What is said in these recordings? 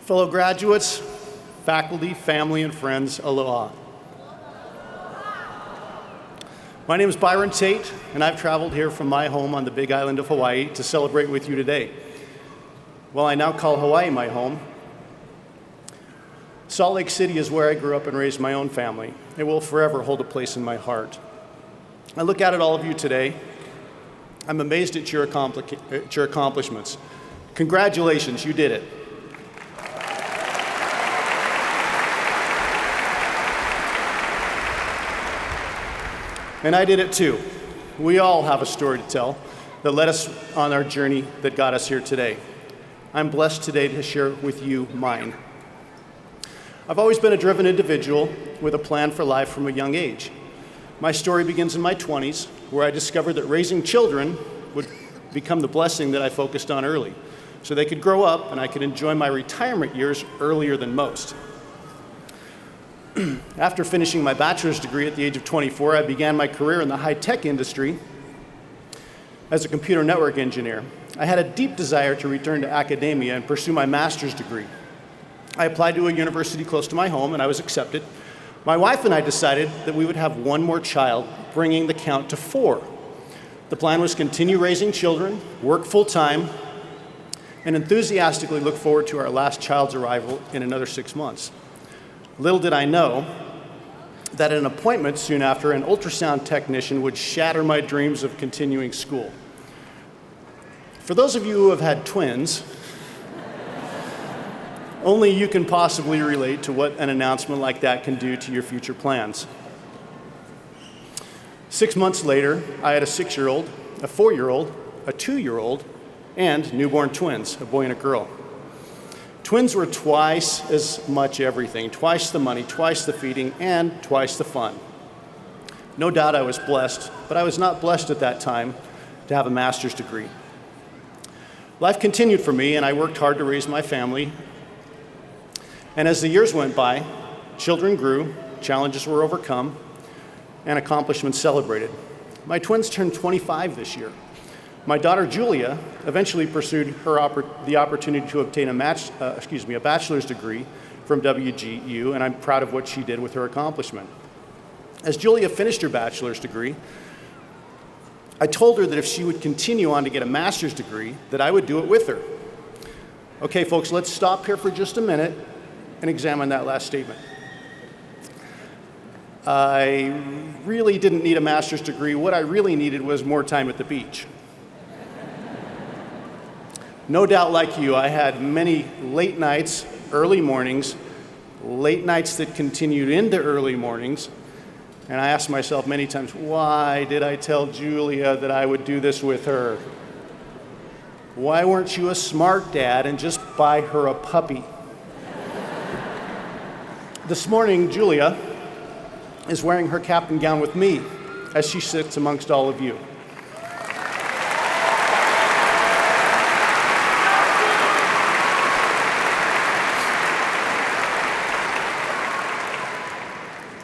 Fellow graduates, faculty, family, and friends, aloha. My name is Byron Tate, and I've traveled here from my home on the big island of Hawaii to celebrate with you today. While I now call Hawaii my home, Salt Lake City is where I grew up and raised my own family. It will forever hold a place in my heart. I look out at all of you today. I'm amazed at your accomplishments. Congratulations, you did it. And I did it too. We all have a story to tell that led us on our journey that got us here today. I'm blessed today to share with you mine. I've always been a driven individual with a plan for life from a young age. My story begins in my 20s, where I discovered that raising children would become the blessing that I focused on early, so they could grow up and I could enjoy my retirement years earlier than most. After finishing my bachelor's degree at the age of 24, I began my career in the high-tech industry as a computer network engineer. I had a deep desire to return to academia and pursue my master's degree. I applied to a university close to my home, and I was accepted. My wife and I decided that we would have one more child, bringing the count to 4. The plan was to continue raising children, work full-time, and enthusiastically look forward to our last child's arrival in another 6 months. Little did I know that at an appointment soon after, an ultrasound technician would shatter my dreams of continuing school. For those of you who have had twins, only you can possibly relate to what an announcement like that can do to your future plans. 6 months later, I had a 6-year-old, a 4-year-old, a 2-year-old, and newborn twins, a boy and a girl. Twins were twice as much everything, twice the money, twice the feeding, and twice the fun. No doubt I was blessed, but I was not blessed at that time to have a master's degree. Life continued for me, and I worked hard to raise my family. And as the years went by, children grew, challenges were overcome, and accomplishments celebrated. My twins turned 25 this year. My daughter Julia eventually pursued the opportunity to obtain a bachelor's degree from WGU, and I'm proud of what she did with her accomplishment. As Julia finished her bachelor's degree, I told her that if she would continue on to get a master's degree, that I would do it with her. Okay, folks, let's stop here for just a minute and examine that last statement. I really didn't need a master's degree. What I really needed was more time at the beach. No doubt, like you, I had many late nights, early mornings, late nights that continued into early mornings, and I asked myself many times, why did I tell Julia that I would do this with her? Why weren't you a smart dad and just buy her a puppy? This morning, Julia is wearing her cap and gown with me as she sits amongst all of you.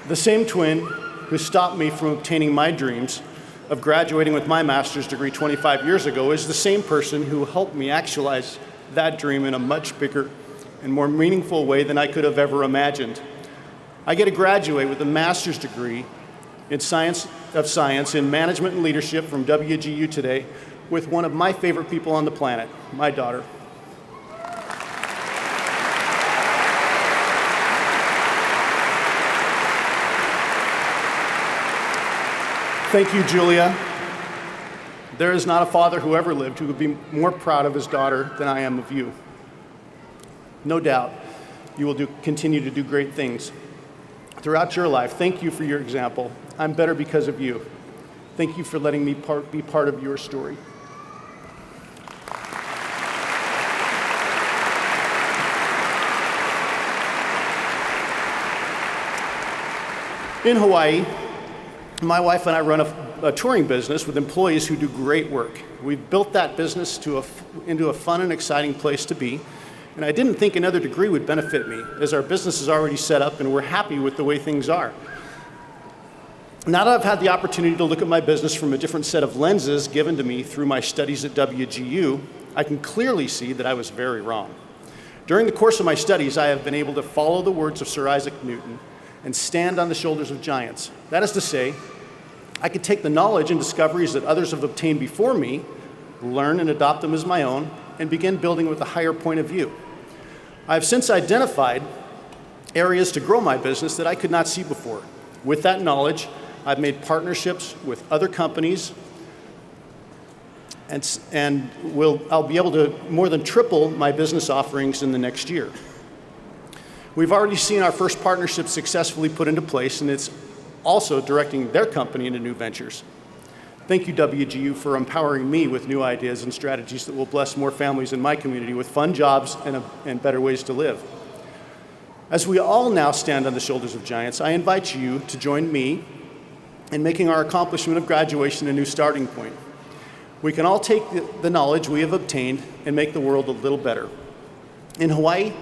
The same twin who stopped me from obtaining my dreams of graduating with my master's degree 25 years ago is the same person who helped me actualize that dream in a much bigger and more meaningful way than I could have ever imagined. I get to graduate with a master's degree in science in management and leadership from WGU today with one of my favorite people on the planet, my daughter. Thank you, Julia. There is not a father who ever lived who would be more proud of his daughter than I am of you. No doubt, you will continue to do great things throughout your life. Thank you for your example. I'm better because of you. Thank you for letting me be part of your story. In Hawaii, my wife and I run a touring business with employees who do great work. We've built that business into a fun and exciting place to be, and I didn't think another degree would benefit me, as our business is already set up and we're happy with the way things are. Now that I've had the opportunity to look at my business from a different set of lenses given to me through my studies at WGU, I can clearly see that I was very wrong. During the course of my studies, I have been able to follow the words of Sir Isaac Newton and stand on the shoulders of giants. That is to say, I could take the knowledge and discoveries that others have obtained before me, learn and adopt them as my own, and begin building with a higher point of view. I have since identified areas to grow my business that I could not see before. With that knowledge, I've made partnerships with other companies, and I'll be able to more than triple my business offerings in the next year. We've already seen our first partnership successfully put into place, and it's also directing their company into new ventures. Thank you, WGU, for empowering me with new ideas and strategies that will bless more families in my community with fun jobs and better ways to live. As we all now stand on the shoulders of giants, I invite you to join me in making our accomplishment of graduation a new starting point. We can all take the knowledge we have obtained and make the world a little better. In Hawaii,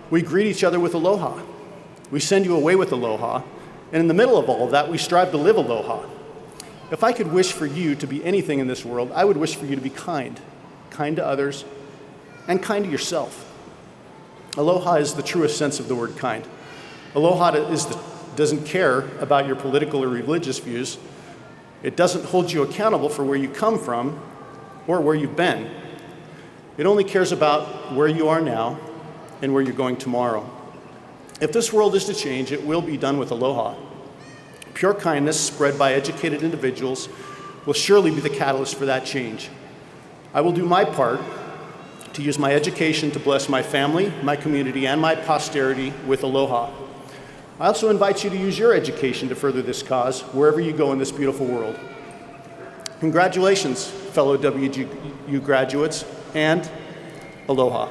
we greet each other with aloha. We send you away with aloha, and in the middle of all of that, we strive to live aloha. If I could wish for you to be anything in this world, I would wish for you to be kind to others, and kind to yourself. Aloha is the truest sense of the word kind. Aloha doesn't care about your political or religious views. It doesn't hold you accountable for where you come from or where you've been. It only cares about where you are now and where you're going tomorrow. If this world is to change, it will be done with aloha. Pure kindness spread by educated individuals will surely be the catalyst for that change. I will do my part to use my education to bless my family, my community, and my posterity with aloha. I also invite you to use your education to further this cause wherever you go in this beautiful world. Congratulations, fellow WGU graduates, and aloha.